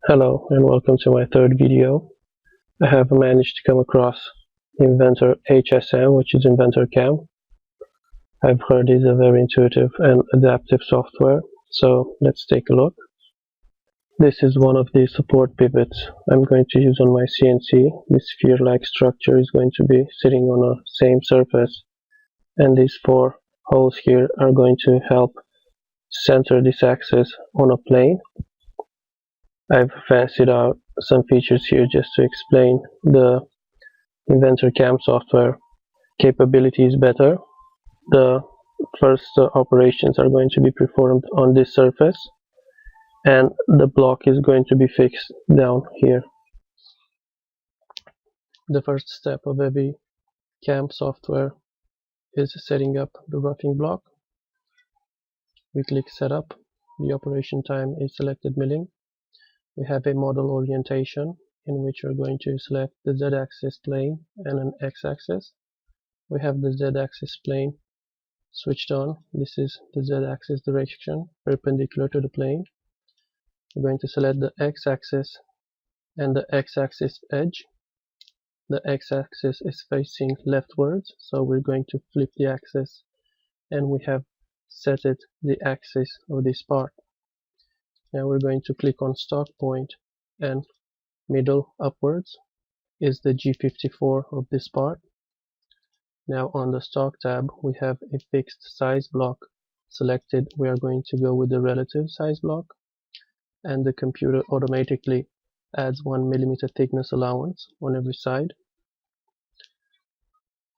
Hello and welcome to my third video. I have managed to come across Inventor HSM, which is Inventor Cam. I've heard it's a very intuitive and adaptive software, so let's take a look. This is one of the support pivots I'm going to use on my CNC. This sphere-like structure is going to be sitting on a same surface, and these four holes here are going to help center this axis on a plane. I've fancied out some features here just to explain the Inventor CAM software capability is better. The first operations are going to be performed on this surface, and the block is going to be fixed down here. The first step of every CAM software is setting up the roughing block. We click setup. The operation time is selected milling. We have a model orientation in which we're going to select the Z-axis plane and an X-axis. We have the Z-axis plane switched on. This is the Z-axis direction perpendicular to the plane. We're going to select the X-axis and the X-axis edge. The X-axis is facing leftwards, so we're going to flip the axis, and we have set it the axis of this part. Now we're going to click on stock point, and middle upwards is the G54 of this part. Now on the stock tab we have a fixed size block selected. We are going to go with the relative size block, and the computer automatically adds 1 millimeter thickness allowance on every side.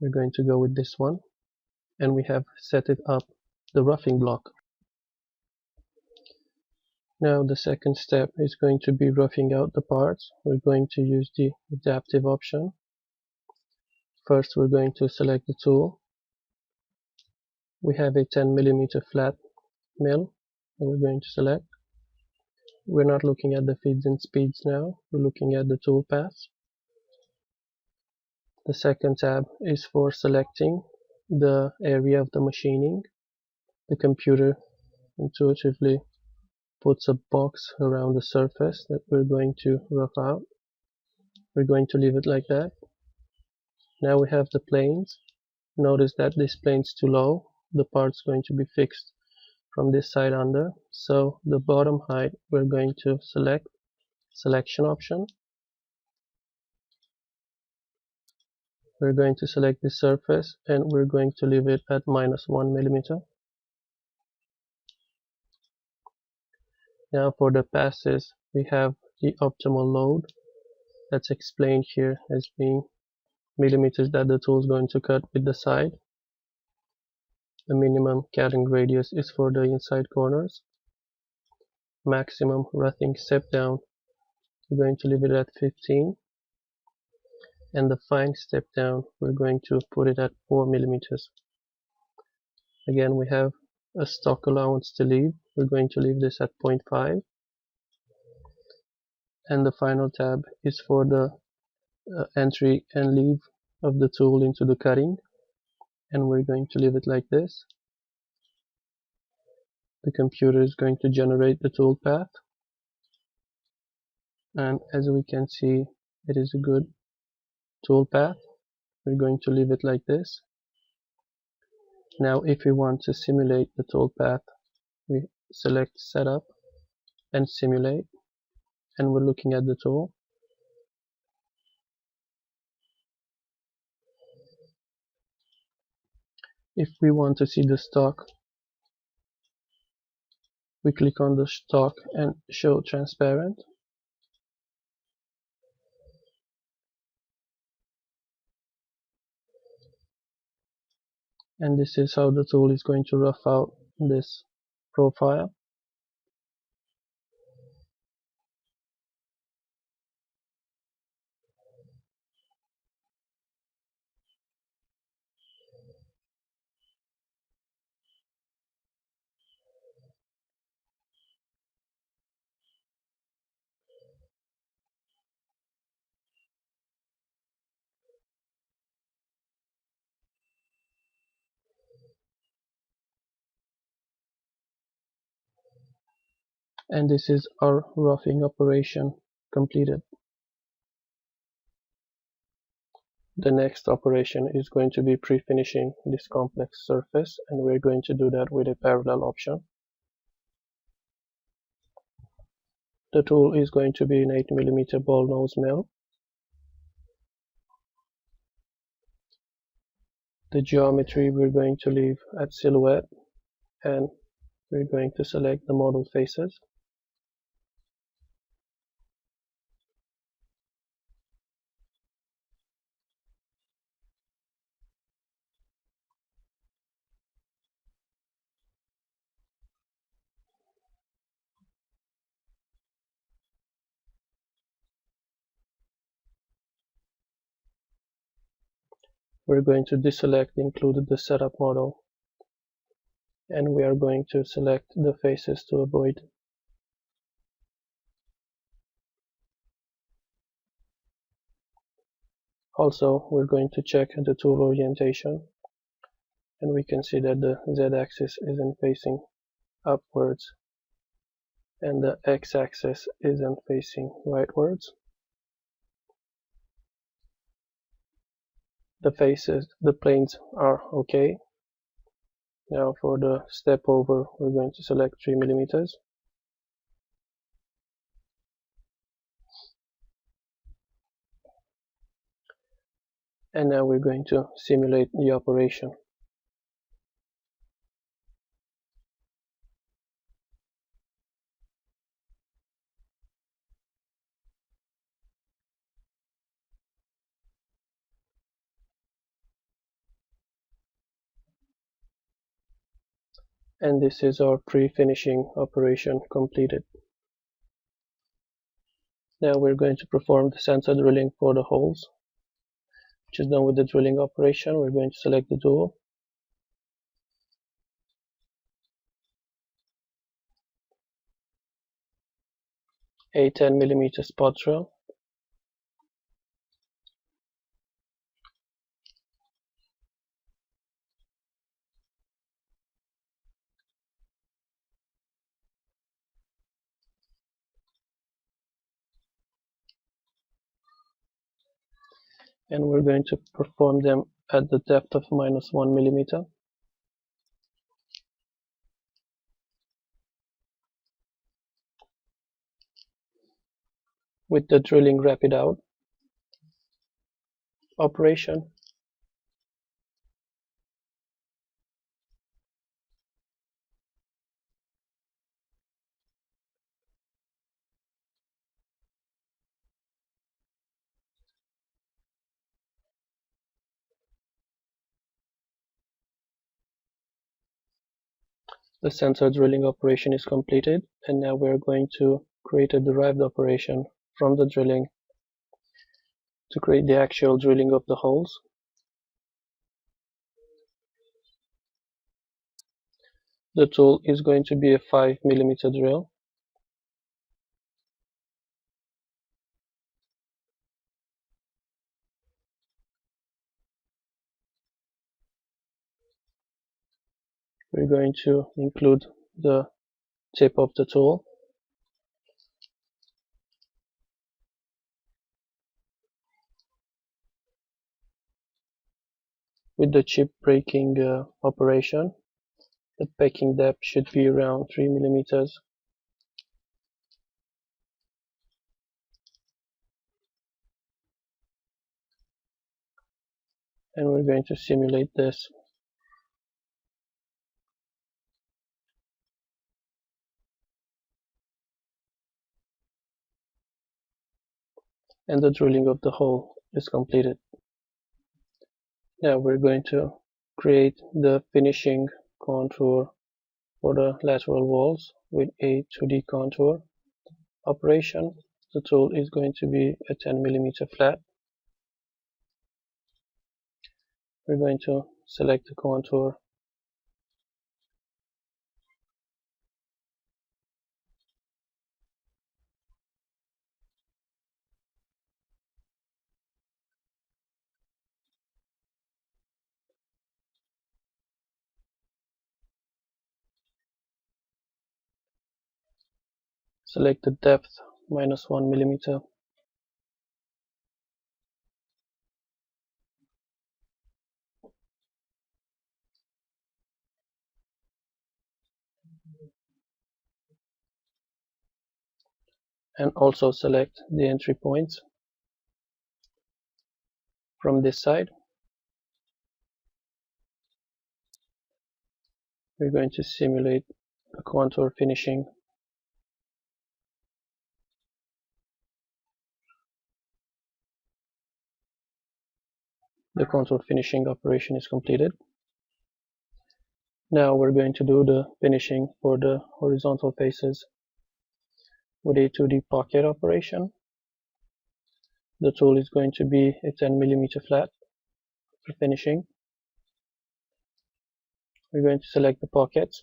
We're going to go with this one, and we have set it up the roughing block. Now the second step is going to be roughing out the parts. We're going to use the adaptive option. First we're going to select the tool. We have a 10 millimeter flat mill that we're going to select. We're not looking at the feeds and speeds now, we're looking at the tool path. The second tab is for selecting the area of the machining. The computer intuitively puts a box around the surface that we're going to rough out. We're going to leave it like that. Now we have the planes. Notice that this plane's too low. The part's going to be fixed from this side under. So the bottom height we're going to select selection option. We're going to select the surface, and we're going to leave it at -1 millimeter. Now for the passes, we have the optimal load that's explained here as being millimeters that the tool is going to cut with the side. The minimum cutting radius is for the inside corners. Maximum roughing step down, we're going to leave it at 15. And the fine step down, we're going to put it at 4 millimeters. Again, we have a stock allowance to leave. We're going to leave this at 0.5. And the final tab is for the entry and leave of the tool into the cutting, and we're going to leave it like this. The computer is going to generate the tool path, and as we can see, it is a good tool path. We're going to leave it like this. Now if we want to simulate the tool path, we select setup and simulate, and we're looking at the tool. If we want to see the stock, we click on the stock and show transparent. And this is how the tool is going to rough out this profile. And this is our roughing operation completed. The next operation is going to be pre-finishing this complex surface, and we're going to do that with a parallel option. The tool is going to be an 8mm ball nose mill. The geometry we're going to leave at silhouette, and we're going to select the model faces. We're going to deselect included the setup model, and we are going to select the faces to avoid. Also, we're going to check the tool orientation, and we can see that the Z-axis isn't facing upwards and the X-axis isn't facing rightwards. The faces, the planes are okay. Now for the step over, we're going to select 3mm. And now we're going to simulate the operation. And this is our pre-finishing operation completed. Now we're going to perform the center drilling for the holes, which is done with the drilling operation. We're going to select the tool, a 10mm spot drill, and we're going to perform them at the depth of -1mm. With the drilling rapid out operation, the center drilling operation is completed, and now we're going to create a derived operation from the drilling to create the actual drilling of the holes. The tool is going to be a 5mm drill. We're going to include the tip of the tool. With the chip breaking operation, the packing depth should be around 3mm. And we're going to simulate this. And the drilling of the hole is completed. Now we're going to create the finishing contour for the lateral walls with a 2D contour operation. The tool is going to be a 10mm flat. We're going to select the contour, Select the depth -1 millimeter. And also select the entry points from this side. We're going to simulate a contour finishing. The contour finishing operation is completed. Now we're going to do the finishing for the horizontal faces with a 2D pocket operation. The tool is going to be a 10 millimeter flat for finishing. We're going to select the pockets.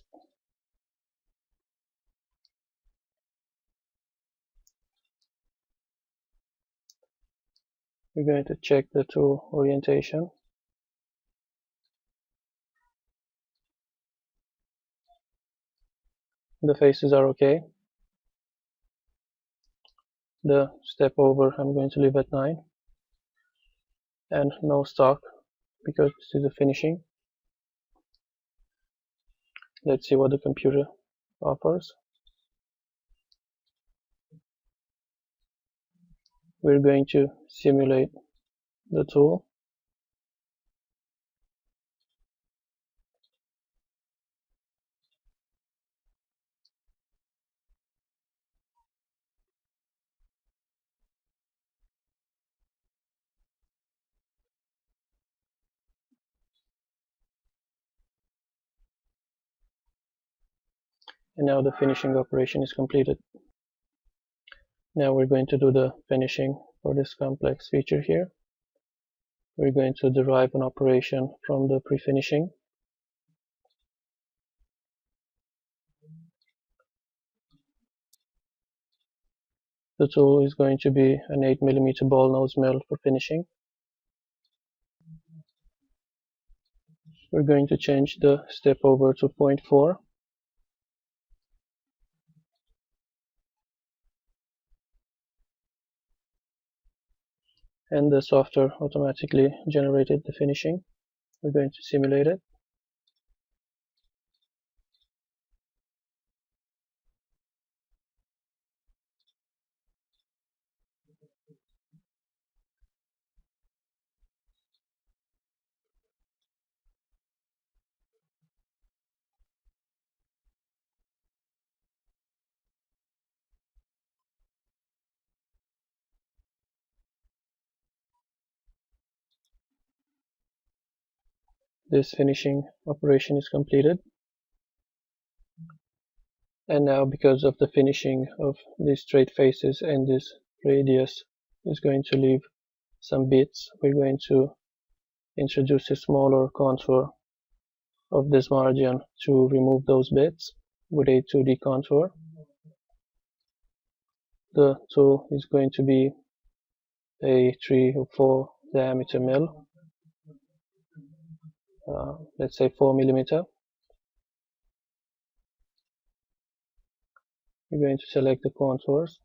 We're going to check the tool orientation. The faces are okay. The step over I'm going to leave at 9. And no stock because this is a finishing. Let's see what the computer offers. We're going to simulate the tool. And now the finishing operation is completed. Now we're going to do the finishing for this complex feature here. We're going to derive an operation from the pre-finishing. The tool is going to be an 8 millimeter ball nose mill for finishing. We're going to change the step over to 0.4. And the software automatically generated the finishing. We're going to simulate it. This finishing operation is completed. And now, because of the finishing of these straight faces and this radius is going to leave some bits, we're going to introduce a smaller contour of this margin to remove those bits with a 2D contour. The tool is going to be a 3 or 4 diameter mill, let's say 4 millimeter. We're going to select the contours.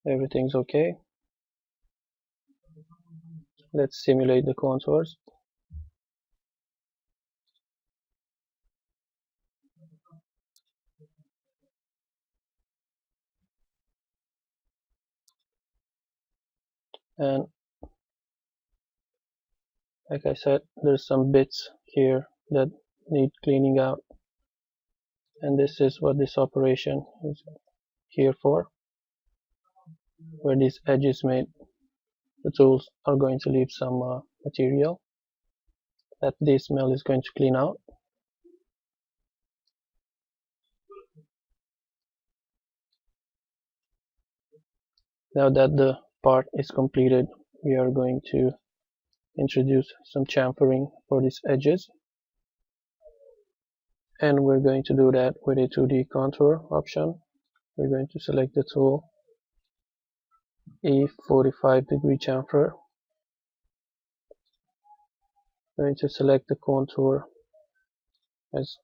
Everything's okay. Let's simulate the contours. And like I said, there's some bits here that need cleaning out. And this is what this operation is here for. Where these edges made, the tools are going to leave some material that this mill is going to clean out. Now that the part is completed, we are going to introduce some chamfering for these edges. And we're going to do that with a 2D contour option. We're going to select the tool, a 45-degree chamfer. going to select the contour as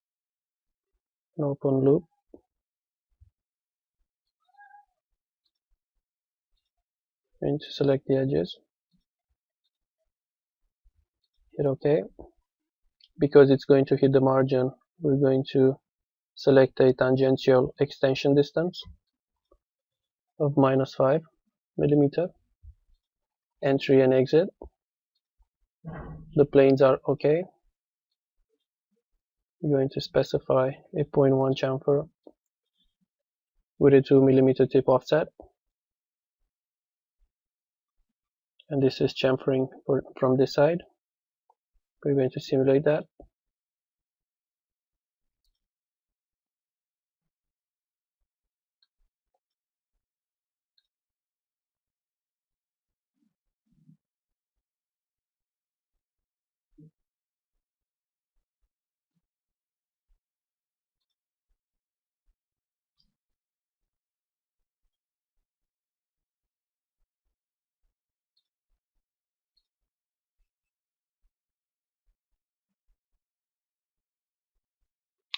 an open loop. Going to select the edges. Hit OK. Because it's going to hit the margin, we're going to select a tangential extension distance of -5 mm. Entry and exit. The planes are OK. We're going to specify a 0.1 chamfer with a 2 mm tip offset. And this is chamfering from this side. We're going to simulate that.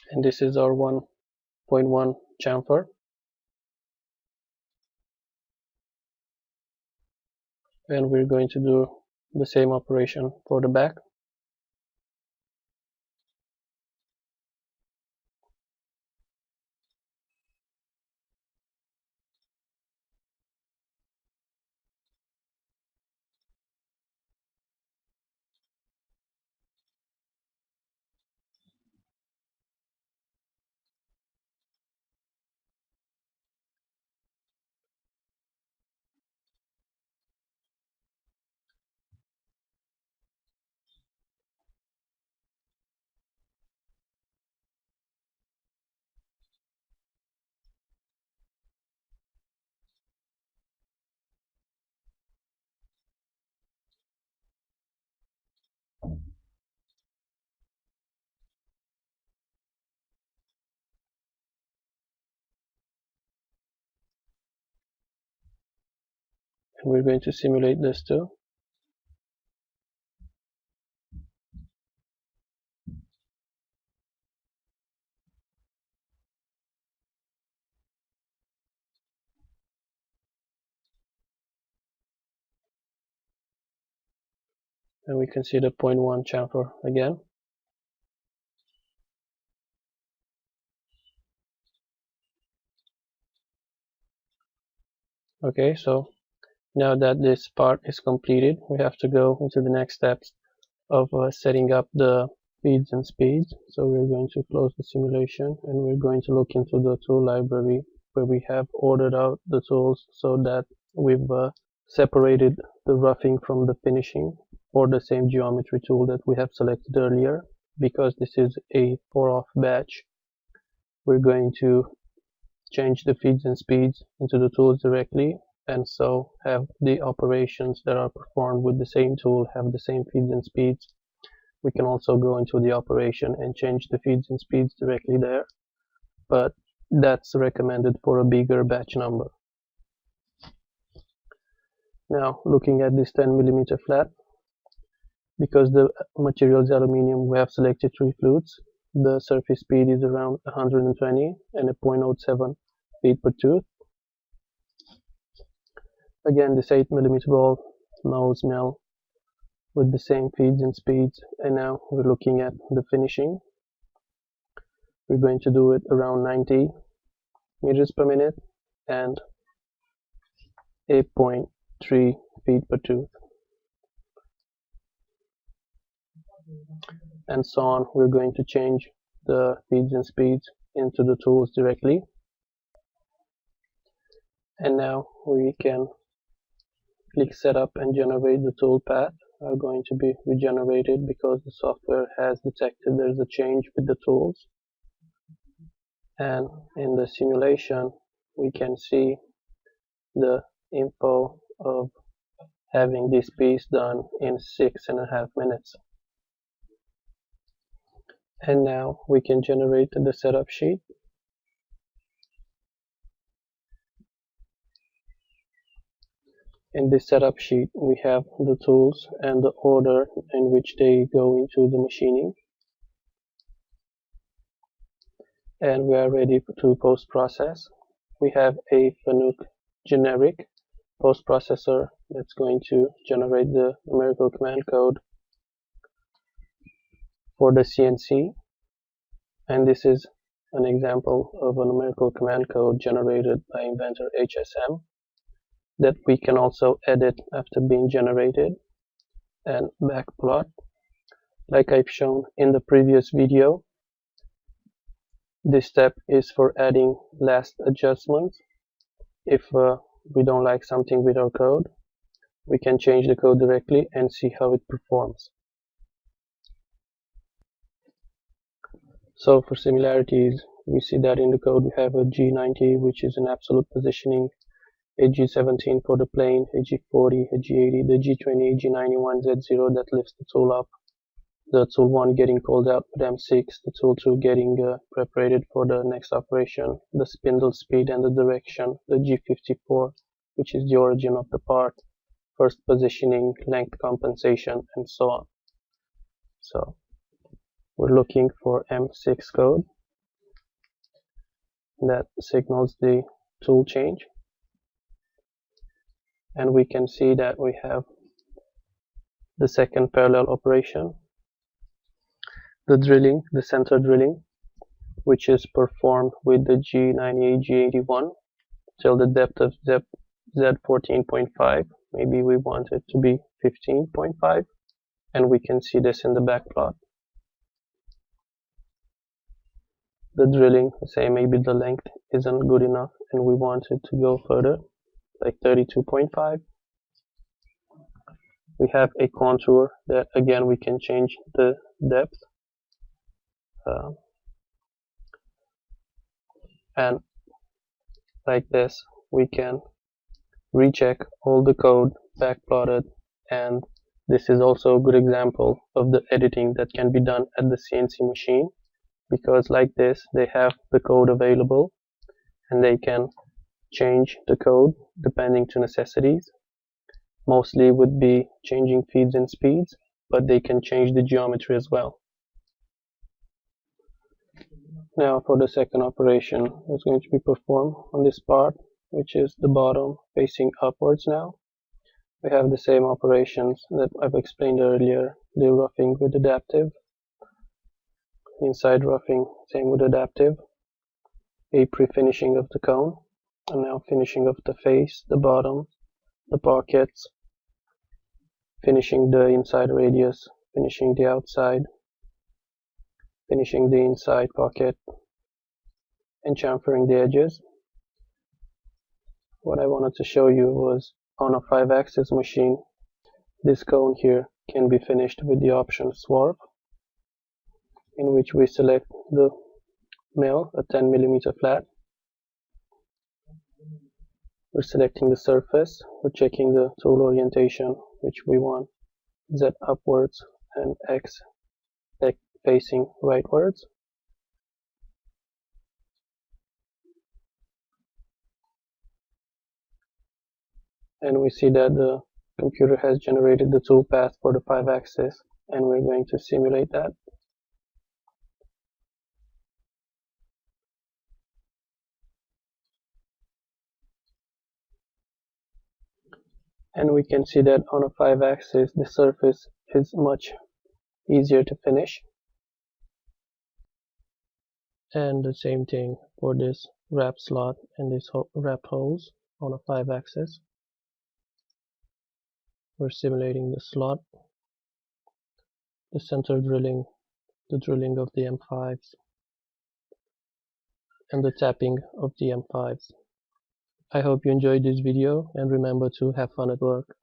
And this is our 1.1 chamfer. And we're going to do the same operation for the back. And we're going to simulate this too. And we can see the 0.1 chamfer again. Okay, so now that this part is completed, we have to go into the next steps of setting up the feeds and speeds. So we're going to close the simulation and we're going to look into the tool library where we have ordered out the tools so that we've separated the roughing from the finishing for the same geometry tool that we have selected earlier. Because this is a 4-off batch, we're going to change the feeds and speeds into the tools directly, and so have the operations that are performed with the same tool have the same feeds and speeds. We can also go into the operation and change the feeds and speeds directly there, but that's recommended for a bigger batch number. Now, looking at this 10 mm flat, because the material is aluminium, we have selected 3 flutes. The surface speed is around 120 and a 0.07 feet per tooth. Again, this 8 mm ball nose mill with the same feeds and speeds. And now we're looking at the finishing. We're going to do it around 90 meters per minute and 8.3 feet per tooth. And so on. We're going to change the feeds and speeds into the tools directly. And now we can click setup and generate the tool path are going to be regenerated because the software has detected there's a change with the tools. And in the simulation we can see the info of having this piece done in 6.5 minutes. And now we can generate the setup sheet. In this setup sheet, we have the tools and the order in which they go into the machining, and we are ready to post-process. We have a Fanuc generic post-processor that's going to generate the numerical command code for the CNC, and this is an example of a numerical command code generated by Inventor HSM that we can also edit after being generated and backplot. Like I've shown in the previous video, this step is for adding last adjustments. If we don't like something with our code, we can change the code directly and see how it performs. So for similarities, we see that in the code we have a G90, which is an absolute positioning, a G17 for the plane, a G40, a G80, the G20, G91, Z0 that lifts the tool up, the tool 1 getting called out with M6, the tool 2 getting preparated for the next operation, the spindle speed and the direction, the G54, which is the origin of the part, first positioning, length compensation, and so on. So we're looking for M6 code that signals the tool change, and we can see that we have the second parallel operation, the drilling, the center drilling, which is performed with the G98, G81 till the depth of Z14.5. Maybe we want it to be 15.5, and we can see this in the back plot. The drilling, say maybe the length isn't good enough and we want it to go further, like 32.5. We have a contour that again we can change the depth, and like this we can recheck all the code backplotted, and this is also a good example of the editing that can be done at the CNC machine, because like this they have the code available and they can change the code depending to necessities. Mostly would be changing feeds and speeds, but they can change the geometry as well. Now for the second operation, it's going to be performed on this part, which is the bottom facing upwards. Now we have the same operations that I've explained earlier, the roughing with adaptive, inside roughing, same with adaptive, a pre-finishing of the cone, and now finishing of the face, the bottom, the pockets, finishing the inside radius, finishing the outside, finishing the inside pocket, and chamfering the edges. What I wanted to show you was on a 5-axis machine, this cone here can be finished with the option swarf, in which we select the mill, a 10mm flat. We're selecting the surface, we're checking the tool orientation, which we want Z upwards and X facing rightwards. And we see that the computer has generated the tool path for the 5-axis, and we're going to simulate that. And we can see that on a 5-axis the surface is much easier to finish. And the same thing for this wrap slot and this wrap holes on a 5-axis. We're simulating the slot, the center drilling, the drilling of the M5s, and the tapping of the M5s. I hope you enjoyed this video, and remember to have fun at work.